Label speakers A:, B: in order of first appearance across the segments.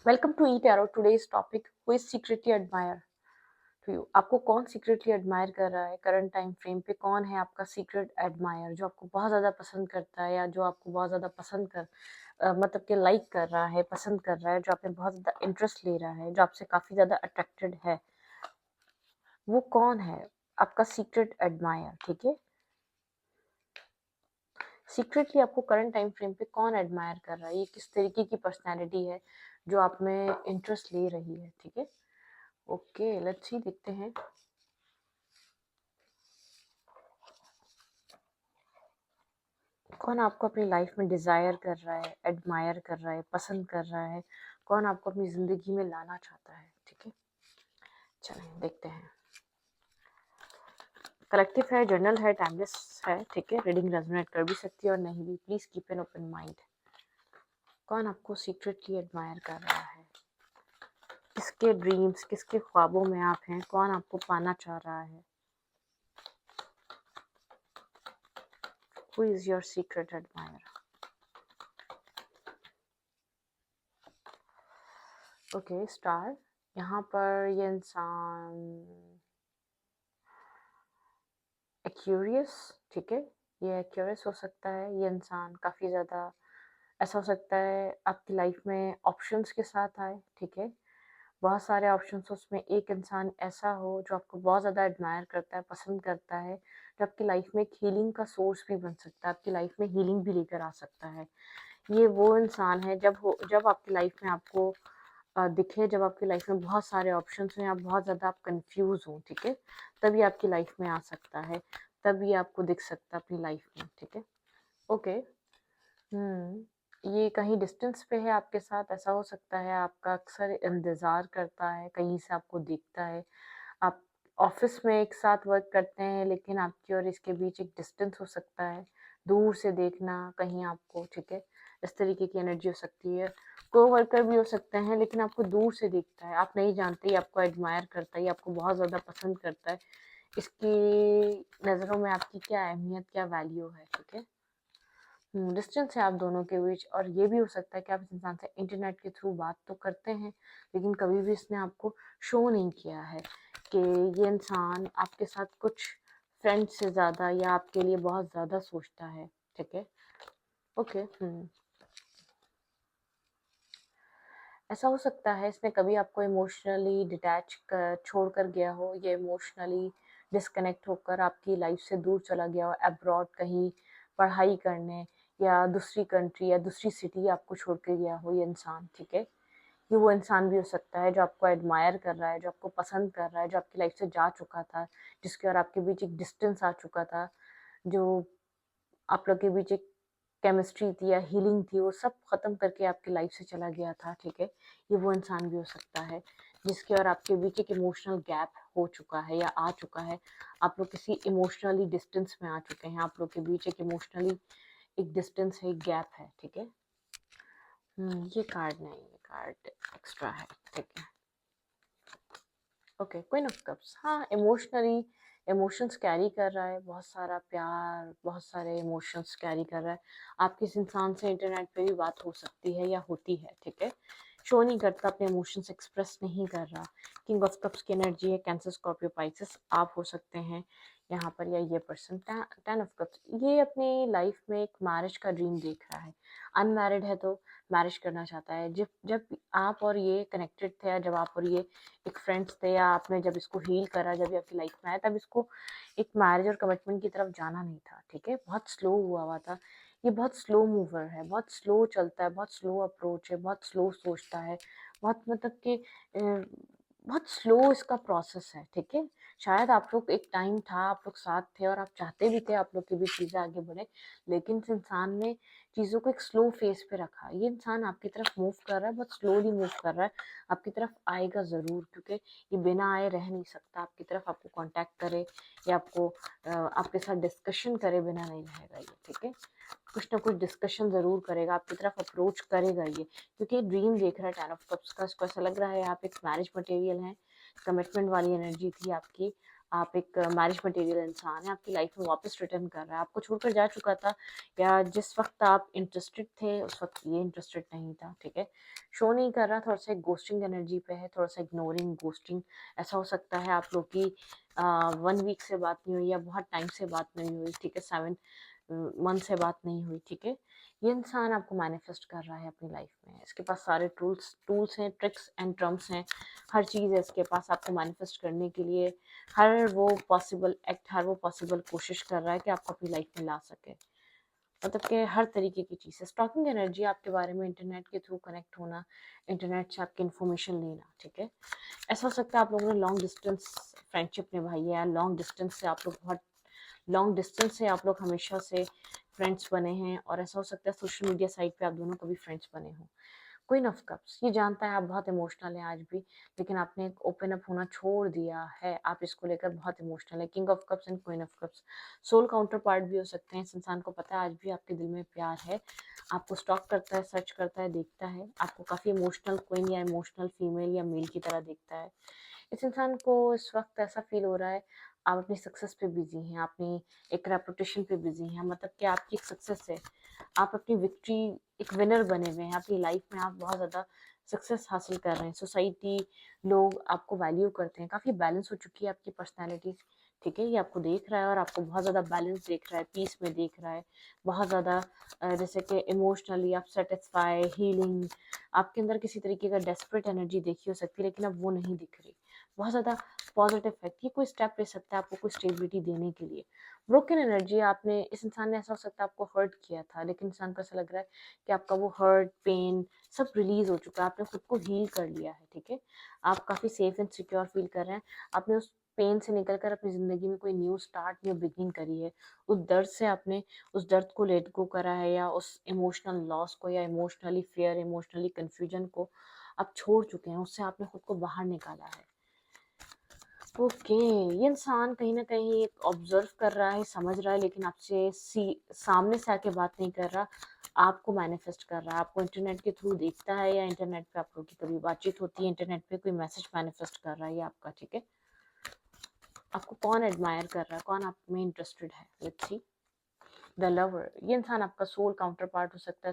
A: Welcome to E tarot. Today's topic, who is secretly admire to you. आपको कौन secretly admire कर रहा है करंट टाइम फ्रेम पे? कौन है आपका सीक्रेट एडमायर जो आपको बहुत ज़्यादा पसंद करता है, या जो आपको बहुत ज़्यादा पसंद कर मतलब कि लाइक कर रहा है, पसंद कर रहा है, जो आप में बहुत ज़्यादा इंटरेस्ट ले रहा है, जो आपसे काफ़ी ज़्यादा अट्रैक्टेड है? वो कौन है आपका सीक्रेट एडमायर? ठीक है, सीक्रेटली आपको करंट टाइम फ्रेम पे कौन एडमायर कर रहा है? ये किस तरीके की पर्सनैलिटी है जो आप में इंटरेस्ट ले रही है? ठीक है, ओके, लेट्स सी, देखते हैं। कौन आपको अपनी लाइफ में डिज़ायर कर रहा है, एडमायर कर रहा है, पसंद कर रहा है? कौन आपको अपनी ज़िंदगी में लाना चाहता है? ठीक है, चलें देखते हैं। कलेक्टिव है, जर्नल है, टाइमलेस है। ठीक है, रीडिंग रेजोनेट कर भी सकती है और नहीं भी। Please keep an open mind. कौन आपको सीक्रेटली एडमायर कर रहा है? किसके ड्रीम्स, किसके ख्वाबों में आप हैं? कौन आपको पाना चाह रहा है? Who is your secret admire? Okay, star. यहाँ पर ये इंसान क्यूरियस, ठीक है, ये क्यूरियस हो सकता है। ये इंसान काफ़ी ज़्यादा, ऐसा हो सकता है आपकी लाइफ में ऑप्शंस के साथ आए। ठीक है, बहुत सारे ऑप्शंस, उसमें एक इंसान ऐसा हो जो आपको बहुत ज़्यादा एडमायर करता है, पसंद करता है, जो आपकी लाइफ में एक हीलिंग का सोर्स भी बन सकता है, आपकी लाइफ में हीलिंग भी लेकर आ सकता है। ये वो इंसान है जब आपकी लाइफ में आपको दिखे, जब आपकी लाइफ में बहुत सारे ऑप्शंस हैं, आप बहुत ज़्यादा आप कंफ्यूज हो। ठीक है, तभी आपकी लाइफ में आ सकता है, तभी आपको दिख सकता है अपनी लाइफ में। ठीक है, ओके। ये कहीं डिस्टेंस पे है आपके साथ, ऐसा हो सकता है। आपका अक्सर इंतज़ार करता है, कहीं से आपको देखता है। आप ऑफिस में एक साथ वर्क करते हैं, लेकिन आपकी और इसके बीच एक डिस्टेंस हो सकता है, दूर से देखना कहीं आपको। ठीक है, इस तरीके की एनर्जी हो सकती है। कोवर्कर भी हो सकते हैं, लेकिन आपको दूर से देखता है, आप नहीं जानते, ये आपको एडमायर करता है, ये आपको बहुत ज़्यादा पसंद करता है। इसकी नज़रों में आपकी क्या अहमियत, क्या वैल्यू है? ठीक है, डिस्टेंस है आप दोनों के बीच। और ये भी हो सकता है कि आप इस इंसान से इंटरनेट के थ्रू बात तो करते हैं, लेकिन कभी भी इसने आपको शो नहीं किया है कि ये इंसान आपके साथ कुछ फ्रेंड से ज़्यादा या आपके लिए बहुत ज़्यादा सोचता है। ठीक है, ओके। ऐसा हो सकता है इसने कभी आपको इमोशनली डिटैच कर छोड़ कर गया हो, या इमोशनली डिस्कनेक्ट होकर आपकी लाइफ से दूर चला गया हो, अब्रॉड कहीं पढ़ाई करने, या दूसरी कंट्री या दूसरी सिटी आपको छोड़ के गया हो ये इंसान। ठीक है, ये वो इंसान भी हो सकता है जो आपको एडमायर कर रहा है, जो आपको पसंद कर रहा है, जो आपकी लाइफ से जा चुका था, जिसके और आपके बीच एक डिस्टेंस आ चुका था, जो आप लोग के बीच एक केमिस्ट्री थी या हीलिंग थी, वो सब खत्म करके आपकी लाइफ से चला गया था। ठीक है, ये वो इंसान भी हो सकता है जिसके और आपके बीच एक इमोशनल गैप हो चुका है या आ चुका है। आप लोग किसी इमोशनली डिस्टेंस में आ चुके हैं, आप लोग के बीच एक इमोशनली एक डिस्टेंस है, एक गैप है। ठीक है, ये कार्ड नहीं, ये कार्ड एक्स्ट्रा है। ठीक है, ओके, क्वीन ऑफ कप्स। हाँ, इमोशनली इमोशंस कैरी कर रहा है, बहुत सारा प्यार, बहुत सारे इमोशंस कैरी कर रहा है। आप किस इंसान से इंटरनेट पे भी बात हो सकती है या होती है। ठीक है, शो नहीं करता, अपने इमोशंस एक्सप्रेस नहीं कर रहा। किंग ऑफ कप्स की एनर्जी है, कैंसर, स्कॉर्पियो, पाइसेस आप हो सकते हैं यहाँ पर, या ये पर्सन। टेन ऑफ कप्स, ये अपनी लाइफ में एक मैरिज का ड्रीम देख रहा है। अनमैरिड है तो मैरिज करना चाहता है। जब जब आप और ये कनेक्टेड थे, या जब आप और ये एक फ्रेंड्स थे, या आपने जब इसको हील करा, जब ये आपकी लाइफ में आया, तब इसको एक मैरिज और कमिटमेंट की तरफ जाना नहीं था। ठीक है, बहुत स्लो हुआ था। ये बहुत स्लो मूवर है, बहुत स्लो चलता है, बहुत स्लो अप्रोच है, बहुत स्लो सोचता है, बहुत मतलब कि बहुत स्लो इसका प्रोसेस है। ठीक है, शायद आप लोग एक टाइम था, आप लोग साथ थे और आप चाहते भी थे आप लोग की भी चीज़ें आगे बढ़े, लेकिन इस इंसान ने चीज़ों को एक स्लो फेस पे रखा। ये इंसान आपकी तरफ मूव कर रहा है, बहुत स्लोली मूव कर रहा है। आपकी तरफ आएगा ज़रूर, क्योंकि ये बिना आए रह नहीं सकता। आपकी तरफ आपको कांटेक्ट करे या आपको आपके साथ डिस्कशन करे बिना नहीं रहेगा ये। ठीक है, कुछ ना कुछ डिस्कशन ज़रूर करेगा, आपकी तरफ अप्रोच करेगा ये, क्योंकि ड्रीम देख रहा है टेन ऑफ कप्स का। इसको ऐसा लग रहा है आप एक मैरिज मटेरियल हैं, कमिटमेंट वाली एनर्जी थी आपकी। आप एक मैरिज मटेरियल इंसान है, आपकी लाइफ में वापस रिटर्न कर रहा है, आपको छोड़कर जा चुका था, या जिस वक्त आप इंटरेस्टेड थे उस वक्त ये इंटरेस्टेड नहीं था, ठीक है। शो नहीं कर रहा, थोड़ा सा घोस्टिंग एनर्जी पे है, थोड़ा सा इग्नोरिंग घोस्टिंग। ऐसा हो सकता है आप लोग की 1 वीक से बात नहीं हुई या बहुत टाइम से बात नहीं हुई, ठीक है, 7 मंथ से बात नहीं हुई, ठीक है। ये इंसान आपको मैनिफेस्ट कर रहा है अपनी लाइफ में, इसके पास सारे टूल्स हैं, ट्रिक्स एंड ट्रम्स हैं, हर चीज़ है इसके पास आपको मैनिफेस्ट करने के लिए। हर वो पॉसिबल एक्ट, हर वो पॉसिबल कोशिश कर रहा है कि आपको अपनी लाइफ में ला सके, मतलब कि हर तरीके की चीज़ है। स्टॉकिंग एनर्जी आपके बारे में इंटरनेट के थ्रू कनेक्ट होना, इंटरनेट से आपकी इन्फॉर्मेशन लेना, ठीक है। ऐसा हो सकता है आप लोगों ने लॉन्ग डिस्टेंस फ्रेंडशिप निभाई है, या लॉन्ग डिस्टेंस से आप लोग बहुत लॉन्ग डिस्टेंस से आप लोग हमेशा से फ्रेंड्स बने हैं, और ऐसा हो सकता है सोशल मीडिया साइट पे आप दोनों कभी फ्रेंड्स बने हो। क्वीन ऑफ कप्स, ये जानता है आप बहुत इमोशनल हैं आज भी, लेकिन आपने एक ओपन अप होना छोड़ दिया है, आप इसको लेकर बहुत इमोशनल है। King of cups and queen of cups soul counterpart भी हो सकते हैं। इस इंसान को पता है आज भी आपके दिल में प्यार है, आपको स्टॉक करता है, सर्च करता है, देखता है, आपको काफ़ी इमोशनल क्वीन या इमोशनल फीमेल या मेल की तरह देखता है। इस इंसान को इस वक्त ऐसा फील हो रहा है आप अपनी सक्सेस पे बिजी हैं, अपनी एक रेपुटेशन पे बिजी हैं, मतलब कि आपकी एक सक्सेस है, आप अपनी विक्ट्री एक विनर बने हुए हैं, अपनी लाइफ में आप बहुत ज़्यादा सक्सेस हासिल कर रहे हैं, सोसाइटी लोग आपको वैल्यू करते हैं, काफ़ी बैलेंस हो चुकी है आपकी पर्सनैलिटी, ठीक है। ये आपको देख रहा है और आपको बहुत ज़्यादा बैलेंस देख रहा है, पीस में देख रहा है, बहुत ज़्यादा जैसे कि इमोशनली आप सेटिस्फाई, हीलिंग, आपके अंदर किसी तरीके का डेस्परेट एनर्जी देखी हो सकती है, लेकिन अब वो नहीं दिख रही, बहुत ज़्यादा पॉजिटिव है, ये कोई स्टेप ले सकता है आपको कोई स्टेबिलिटी देने के लिए। ब्रोकन एनर्जी, आपने इस इंसान ने ऐसा हो सकता है आपको हर्ट किया था, लेकिन इंसान को ऐसा लग रहा है कि आपका वो हर्ट, पेन सब रिलीज हो चुका है, आपने खुद को हील कर लिया है, ठीक है। आप काफ़ी सेफ एंड सिक्योर फील कर रहे हैं, आपने उस पेन से निकल कर अपनी ज़िंदगी में कोई न्यू स्टार्ट, न्यू बिगिनिंग करी है। उस दर्द से आपने उस दर्द को लेट गो करा है, या उस इमोशनल लॉस को, या इमोशनली फेयर, इमोशनली कन्फ्यूजन को आप छोड़ चुके हैं, उससे आपने खुद को बाहर निकाला है। ओके, ये इंसान कहीं न कहीं एक ऑब्ज़र्व कर रहा है, समझ रहा है, लेकिन आपसे सामने से आके बात नहीं कर रहा, आपको मैनिफेस्ट कर रहा है, आपको इंटरनेट के थ्रू देखता है, या इंटरनेट पे आप लोगों की कभी बातचीत होती है, इंटरनेट पे कोई मैसेज मैनिफेस्ट कर रहा है ये आपका, ठीक है। आपको कौन एडमायर कर रहा है, कौन आप में इंटरेस्टेड है, लेट्स सी। द लवर, ये इंसान आपका सोल काउंटर पार्ट हो सकता है,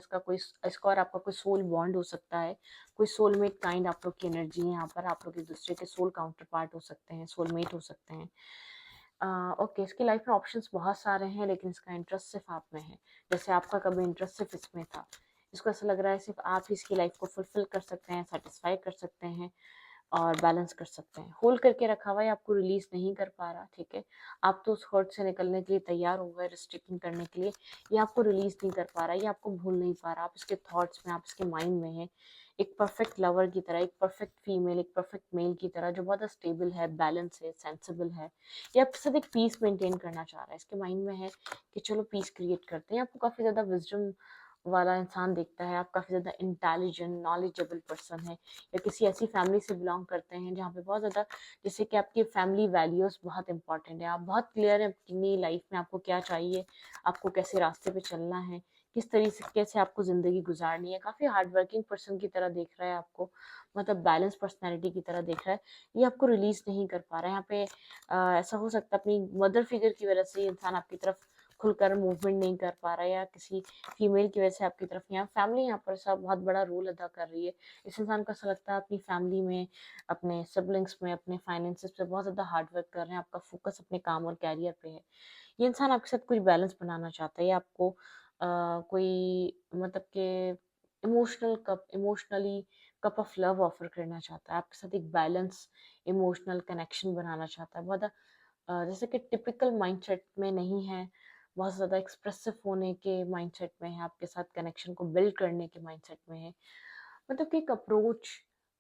A: इसका और आपका कोई सोल बॉन्ड हो सकता है, कोई सोलमेट काइंड आप लोग की एनर्जी है यहाँ पर, आप लोग एक दूसरे के सोल काउंटर पार्ट हो सकते हैं, सोलमेट हो सकते हैं। ओके, इसकी लाइफ में ऑप्शंस बहुत सारे हैं, लेकिन इसका इंटरेस्ट सिर्फ आप में है, जैसे आपका कभी इंटरेस्ट सिर्फ इसमें था। इसको ऐसा लग रहा है सिर्फ आप ही इसकी लाइफ को फुलफिल कर सकते हैं, सेटिस्फाई कर सकते हैं, और बैलेंस कर सकते हैं। होल्ड करके रखा हुआ है, आपको रिलीज नहीं कर पा रहा, ठीक है। आप तो उस हर्ट से निकलने के लिए तैयार हो गए, रिस्ट्रिक्टिंग करने के लिए, ये आपको रिलीज नहीं कर पा रहा, ये आपको भूल नहीं पा रहा, आप इसके थॉट्स में, आप इसके माइंड में हैं, एक परफेक्ट लवर की तरह, एक परफेक्ट फीमेल, एक परफेक्ट मेल की तरह, जो बहुत स्टेबल है, बैलेंस है, सेंसिबल है। ये आपके साथ एक पीस मेंटेन करना चाह रहा है, इसके माइंड में है कि चलो पीस क्रिएट करते हैं। आपको काफ़ी ज़्यादा विजडम वाला इंसान देखता है, आप काफ़ी ज़्यादा इंटेलिजेंट, नॉलेजेबल पर्सन है, या किसी ऐसी फैमिली से बिलोंग करते हैं जहाँ पे बहुत ज़्यादा, जैसे कि आपकी फैमिली वैल्यूज़ बहुत इंपॉर्टेंट है, आप बहुत क्लियर है अपनी लाइफ में आपको क्या चाहिए, आपको कैसे रास्ते पे चलना है, किस तरीके से आपको ज़िंदगी गुजारनी है। काफ़ी हार्ड वर्किंग पर्सन की तरह देख रहा है आपको, मतलब बैलेंस पर्सनैलिटी की तरह देख रहा है, ये आपको रिलीज़ नहीं कर पा रहा है। यहाँ पे ऐसा हो सकता है अपनी मदर फिगर की वजह से ये इंसान आपकी तरफ खुलकर मूवमेंट नहीं कर पा रहा है, या किसी फीमेल की वजह से आपकी तरफ, यहाँ फैमिली यहाँ पर सब बहुत बड़ा रोल अदा कर रही है। इस इंसान को ऐसा लगता है अपनी फैमिली में, अपने सिबलिंग्स में, अपने फाइनेंसेस पे बहुत ज़्यादा हार्ड वर्क कर रहे हैं, आपका फोकस अपने काम और कैरियर पे है। ये इंसान आपके साथ कुछ बैलेंस बनाना चाहता है, या आपको कोई मतलब कि emotionally cup of love offer करना चाहता है, आपके साथ एक बैलेंस इमोशनल कनेक्शन बनाना चाहता है, बहुत जैसे कि टिपिकल माइंडसेट में नहीं है, बहुत ज़्यादा एक्सप्रेसिव होने के माइंडसेट में है, आपके साथ कनेक्शन को बिल्ड करने के माइंडसेट में है, मतलब कि एक अप्रोच,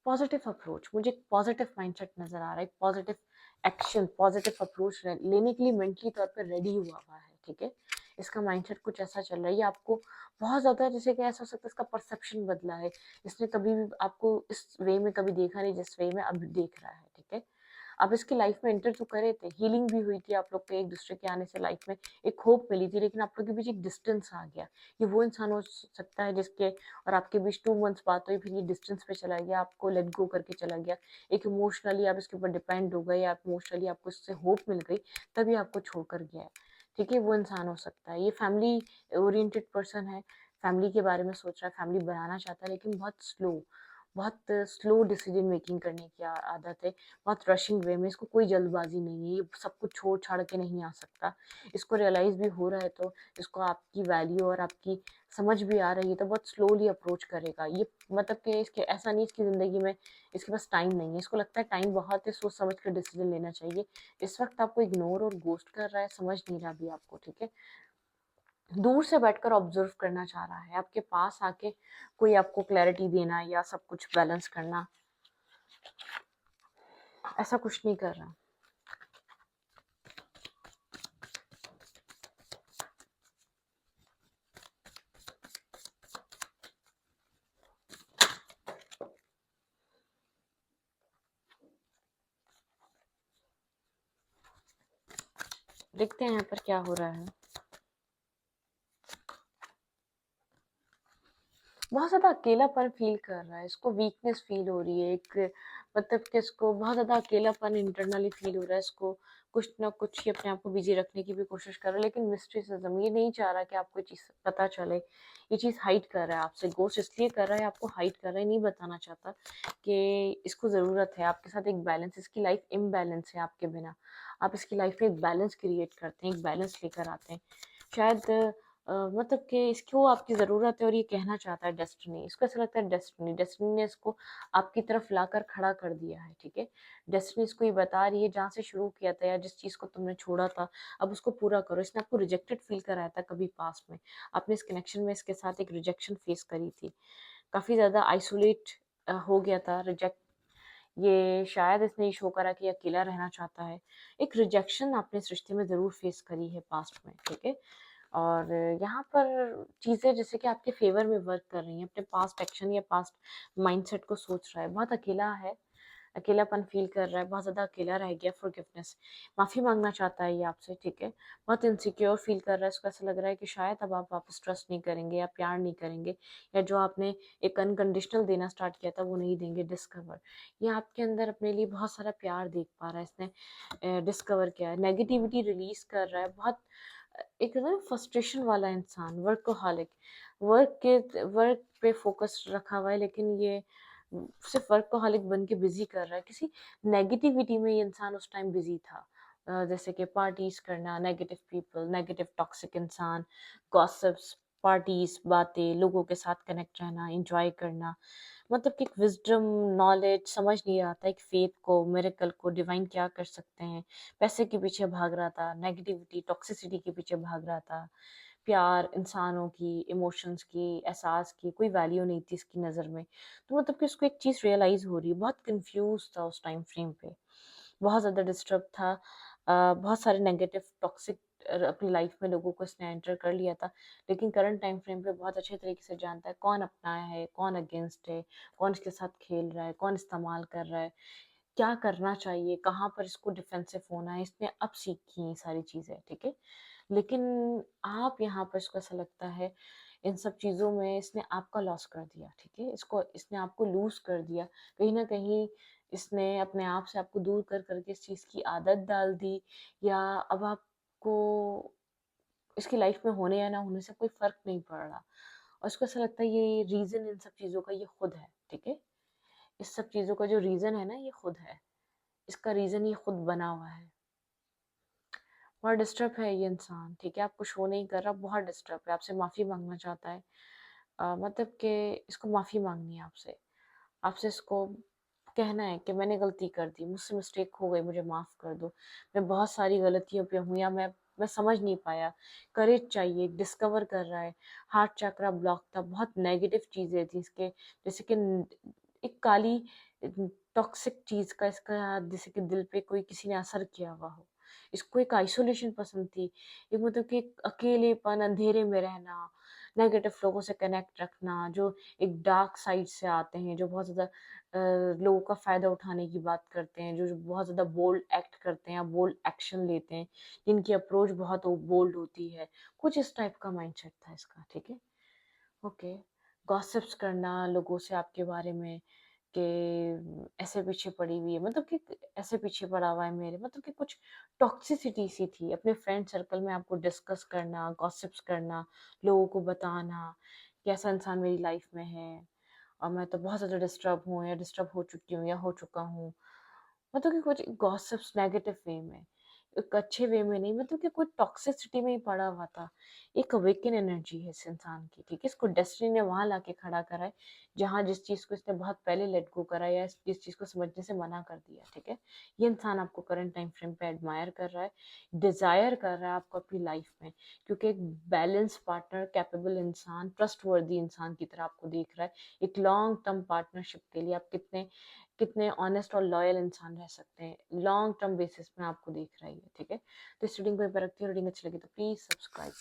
A: पॉजिटिव अप्रोच, मुझे एक पॉजिटिव माइंडसेट नज़र आ रहा है, एक पॉजिटिव एक्शन, पॉजिटिव अप्रोच लेने के लिए मेंटली तौर पर रेडी हुआ है, ठीक है। इसका माइंडसेट कुछ ऐसा चल रहा है, ये आपको बहुत ज़्यादा, जैसे कि ऐसा हो सकता है इसका परसेप्शन बदला है, इसने कभी भी आपको इस वे में कभी देखा नहीं जिस वे में अब देख रहा है, ठीक है। आप इसकी लाइफ में एंटर तो करे थे, हीलिंग भी हुई थी आप लोग के एक दूसरे के आने से, लाइफ में एक होप मिली थी, लेकिन आप लोग के बीच एक डिस्टेंस आ गया। ये वो इंसान हो सकता है जिसके और आपके बीच 2 मंथ्स बात हुई, फिर ये डिस्टेंस पे चला गया, आपको लेट गो करके चला गया, एक इमोशनली आप इसके ऊपर डिपेंड हो गए, या इमोशनली आपको इससे होप मिल गई, तभी आपको छोड़कर गया है। ठीक है, वो इंसान हो सकता है। ये फैमिली ओरिएंटेड पर्सन है, फैमिली के बारे में सोच रहा है, फैमिली बनाना चाहता है, लेकिन बहुत स्लो डिसीजन मेकिंग करने की आदत है, बहुत रशिंग वे में, इसको कोई जल्दबाजी नहीं है, ये सब कुछ छोड़ छाड़ के नहीं आ सकता। इसको रियलाइज भी हो रहा है, तो इसको आपकी वैल्यू और आपकी समझ भी आ रही है, तो बहुत स्लोली अप्रोच करेगा ये। मतलब कि इसके ऐसा नहीं इसकी ज़िंदगी में इसके पास टाइम नहीं है, इसको लगता है टाइम बहुत है, सोच समझ कर डिसीजन लेना चाहिए। इस वक्त आपको इग्नोर और गोस्ट कर रहा है, समझ नहीं रहा भी आपको। ठीक है, दूर से बैठकर ऑब्जर्व करना चाह रहा है, आपके पास आके कोई आपको क्लैरिटी देना या सब कुछ बैलेंस करना, ऐसा कुछ नहीं कर रहा। देखते हैं यहाँ पर क्या हो रहा है। बहुत ज़्यादा अकेलापन फील कर रहा है, इसको वीकनेस फील हो रही है, एक मतलब कि इसको बहुत ज़्यादा अकेलापन इंटरनली फील हो रहा है, इसको कुछ ना कुछ ही अपने आप को बिजी रखने की भी कोशिश कर रहा है, लेकिन मिस्ट्रिसिज्म ये नहीं चाह रहा कि आपको चीज़ पता चले, ये चीज़ हाइड कर रहा है आपसे, गोस्ट इसलिए कर रहा है, आपको हाइड कर रहा है, नहीं बताना चाहता कि इसको ज़रूरत है आपके साथ एक बैलेंस, इसकी लाइफ इम्बैलेंस है आपके बिना, आप इसकी लाइफ में एक बैलेंस क्रिएट करते हैं, एक बैलेंस लेकर आते हैं। शायद मतलब कि इसको आपकी ज़रूरत है, और ये कहना चाहता है डेस्टिनी, इसको ऐसा लगता है डेस्टिनी डेस्टिनी ने इसको आपकी तरफ लाकर खड़ा कर दिया है। ठीक है, डेस्टिनी इसको ये बता रही है, जहाँ से शुरू किया था या जिस चीज़ को तुमने छोड़ा था, अब उसको पूरा करो। इसने आपको रिजेक्टेड फील कराया था कभी पास में, आपने इस कनेक्शन में इसके साथ एक रिजेक्शन फेस करी थी, काफ़ी ज़्यादा आइसोलेट हो गया था, रिजेक्ट, ये शायद इसने ये शो करा कि अकेला रहना चाहता है। एक रिजेक्शन आपने इस रिश्ते में ज़रूर फेस करी है पास्ट में। ठीक है, और यहाँ पर चीज़ें जैसे कि आपके फेवर में वर्क कर रही हैं, अपने पास्ट एक्शन या पास्ट माइंडसेट को सोच रहा है, बहुत अकेला है, अकेलापन फील कर रहा है, बहुत ज़्यादा अकेला रह गया, फॉरगिवनेस, माफ़ी मांगना चाहता है ये आपसे। ठीक है, बहुत इनसिक्योर फील कर रहा है, इसको ऐसा लग रहा है कि शायद अब आप वापस ट्रस्ट नहीं करेंगे या प्यार नहीं करेंगे, या जो आपने एक अनकंडीशनल देना स्टार्ट किया था वो नहीं देंगे। डिस्कवर, ये आपके अंदर अपने लिए बहुत सारा प्यार देख पा रहा है, इसने डिस्कवर किया है, नेगेटिविटी रिलीज कर रहा है, बहुत एक ना फ्रस्ट्रेशन वाला इंसान, वर्कोहॉलिक, वर्क पे फोकस रखा हुआ है, लेकिन ये सिर्फ वर्कोहॉलिक बन के बिजी कर रहा है, किसी नेगेटिविटी में ये इंसान उस टाइम बिजी था। जैसे कि पार्टीज करना, नेगेटिव पीपल, नेगेटिव टॉक्सिक इंसान, गॉसिप्स, पार्टीज, बातें, लोगों के साथ कनेक्ट रहना, एंजॉय करना, मतलब कि एक विजडम, नॉलेज समझ नहीं आता, एक फेथ को, मिरेकल को, डिवाइन क्या कर सकते हैं, पैसे के पीछे भाग रहा था, नेगेटिविटी, टॉक्सिसिटी के पीछे भाग रहा था, प्यार, इंसानों की, इमोशंस की, एहसास की कोई वैल्यू नहीं थी इसकी नज़र में। तो मतलब कि उसको एक चीज़ रियलाइज़ हो रही है, बहुत कंफ्यूज था उस टाइम फ्रेम पे, बहुत ज़्यादा डिस्टर्ब था, बहुत सारे नेगेटिव टॉक्सिक अपनी लाइफ में लोगों को इसने एंटर कर लिया था, लेकिन करंट टाइम फ्रेम पे बहुत अच्छे तरीके से जानता है कौन अपनाया है, कौन अगेंस्ट है, कौन इसके साथ खेल रहा है, कौन इस्तेमाल कर रहा है, क्या करना चाहिए, कहाँ पर इसको डिफेंसिव होना है, इसने अब सीखी हैं ये सारी चीज़ें। ठीक है, लेकिन आप यहाँ पर इसको ऐसा लगता है इन सब चीज़ों में इसने आपका लॉस कर दिया। ठीक है, इसको इसने आपको लूज कर दिया, कहीं ना कहीं इसने अपने आप से आपको दूर कर करके इस चीज़ की आदत डाल दी, या अब आपको इसकी लाइफ में होने या ना होने से कोई फर्क नहीं पड़ रहा, और उसको ऐसा लगता है ये रीज़न इन सब चीज़ों का ये खुद है। ठीक है, इस सब चीज़ों का जो रीज़न है ना ये खुद है, इसका रीज़न ये खुद बना हुआ है। बहुत डिस्टर्ब है ये इंसान। ठीक है, आपको शो नहीं कर रहा, बहुत डिस्टर्ब है, आपसे माफ़ी मांगना चाहता है, मतलब कि इसको माफ़ी मांगनी है आपसे, आपसे इसको कहना है कि मैंने गलती कर दी, मुझसे मिस्टेक हो गई, मुझे माफ़ कर दो, मैं बहुत सारी गलतियों पे हूँ, या मैं समझ नहीं पाया। करेज चाहिए, डिस्कवर कर रहा है, हार्ट चक्रा ब्लॉक था, बहुत नेगेटिव चीज़ें थी इसके, जैसे कि एक काली टॉक्सिक चीज़ का इसका, जैसे कि दिल पे कोई किसी ने असर किया हुआ हो, इसको एक आइसोलेशन पसंद थी, एक मतलब कि एक अकेलेपन, अंधेरे में रहना, नेगेटिव लोगों से कनेक्ट रखना, जो एक डार्क साइड से आते हैं, जो बहुत ज़्यादा लोगों का फ़ायदा उठाने की बात करते हैं, जो बहुत ज़्यादा बोल्ड एक्ट करते हैं या बोल्ड एक्शन लेते हैं, जिनकी अप्रोच बहुत बोल्ड होती है। कुछ इस टाइप का माइंडसेट था इसका, ठीक है? ओके। गॉसिप्स करना लोगों से आपके बारे में कि ऐसे पीछे पड़ी हुई है, मतलब कि ऐसे पीछे पड़ा हुआ है मेरे, मतलब कि कुछ टॉक्सिसिटी सी थी अपने फ्रेंड सर्कल में। आपको डिस्कस करना, गॉसिप्स करना, लोगों को बताना कि ऐसा इंसान मेरी लाइफ में है और मैं तो बहुत ज़्यादा डिस्टर्ब हूँ या डिस्टर्ब हो चुकी हूँ या हो चुका हूँ। मतलब कि कुछ गॉसिप्स नेगेटिव वे में, एक अच्छे वे में नहीं, मतलब कि कोई टॉक्सिसिटी में ही पड़ा हुआ था। एक अवेकन एनर्जी है इस इंसान की, ठीक है? इसको डेस्टिनी ने वहाँ लाके खड़ा करा है, जहाँ जिस चीज़ को इसने बहुत पहले लेट गो करा या जिस चीज़ को समझने से मना कर दिया, ठीक है? ये इंसान आपको करंट टाइम फ्रेम पे एडमायर कर रहा है, डिज़ायर कर रहा है आपको अपनी लाइफ में, क्योंकि एक बैलेंस पार्टनर, कैपेबल इंसान, ट्रस्टवर्दी इंसान की तरह आपको देख रहा है। एक लॉन्ग टर्म पार्टनरशिप के लिए आप कितने कितने ऑनेस्ट और लॉयल इंसान रह सकते हैं, लॉन्ग टर्म बेसिस में आपको देख रही है, ठीक है? तो इस रीडिंग को यहाँ पे रखती हूँ। रीडिंग अच्छी लगी तो प्लीज़ सब्सक्राइब।